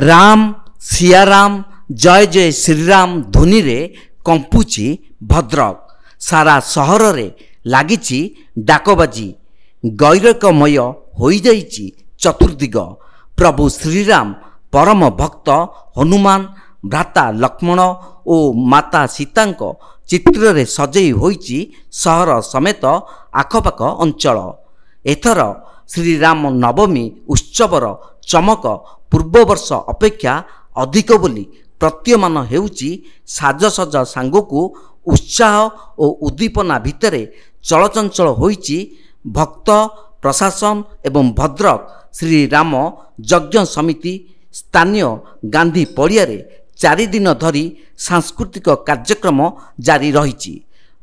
राम सियाराम जय जय श्रीराम ध्वनि रे कंपुची भद्रक सारा सहर रे लागिची डाकबाजी गैरकमय हो जाइची चतुर्दिग। प्रभु श्रीराम परम भक्त हनुमान भ्राता लक्ष्मण और माता सीतांक चित्र रे सजई होइची सहर समेत आखपाख अंचल। एथर श्रीराम नवमी उत्सवर चमक पूर्व वर्ष अपेक्षा अधिक बोली प्रतीयमान हेउची साजसज सांगकू उत्साह और उद्दीपना भितरे चलचंचल होइची भक्त प्रशासन एवं भद्रक श्रीराम यज्ञ समिति स्थानीय गांधी पड़िया 4 दिन धरी सांस्कृतिक कार्यक्रम जारी रही।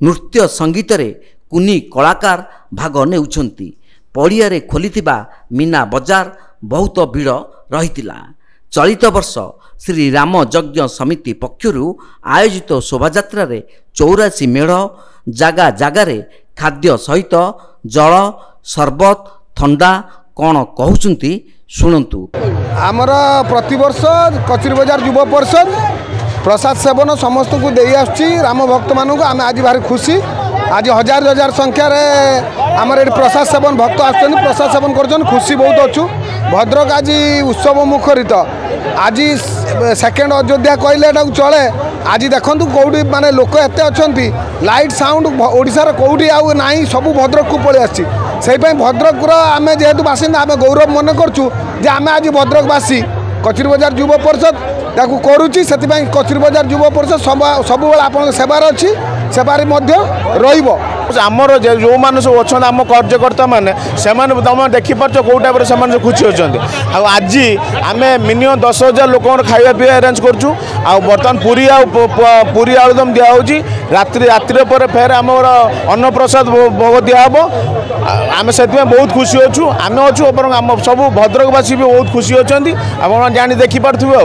नृत्य संगीत रे कुनी कलाकार भाग नेउछंती। पड़िया रे खोलिथिबा मीना बजार बहुत भीड़ रहितिला। चलित वर्ष श्रीराम यज्ञ समिति पक्षरु आयोजित शोभायात्रा रे 84 मेढ़ जागा जागारे खाद्य सहित जल सरबत थंडा कौन कहउचंती शुणंतु। आमर प्रतिवर्ष कचरी बजार युवा परिषद प्रसाद सेवन समस्त को दे आसुची राम भक्त मानक आम आज भारी खुशी। आज हजार हजार संख्यार आमर ये प्रसाद सेवन भक्त आसुच्चंती प्रसाद सेवन कर खुशी बहुत अच्छु। भद्रक आज उत्सव मुखरित। आज सेकेंड अयोध्या कहले चले। आज देखु कौटी माने लोक एत अच्छा लाइट साउंड ओडिशार कौटी आउ ना सब भद्रक को पलि आसी। भद्रक आम जेहेतु बासिंदा आम गौरव मन करचु जे आम आज भद्रकवासी कचरी बजार युवा परिषद ताकू करुच्ची। से कचरी बजार युवा परिषद सब आप सेवार अच्छी सेवार रहिबो। आमर जो मैंने सब अच्छा आम कार्यकर्ता मैंने तुम देखिपार कौ टाइप से खुशी अच्छे। आज आम मिनिमम 10,000 लोक खाया पीवा अरेंज करूँ। बर्तमान पूरी आलुदम दिखाई रात्रि पर फेर आम अन्न प्रसाद भोग दिहब। आम से बहुत खुशी अच्छु। आम अच्छु बर आम सब भद्रकवासी भी बहुत खुशी अच्छा। आप जानी देखिपारे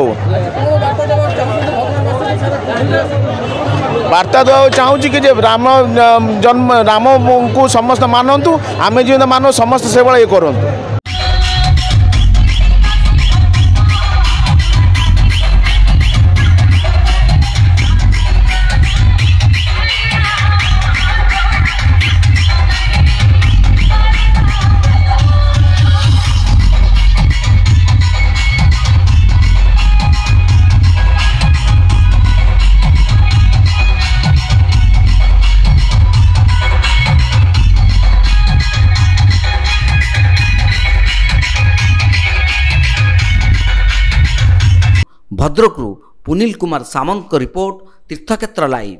वार्ता देवा चाहूँगी कि राम जन्म राम को समस्त मानतु आम जो मान समस्त से ये करूँ। भद्रकरू पुनील कुमार सामंत रिपोर्ट तीर्थक्षेत्र लाइव।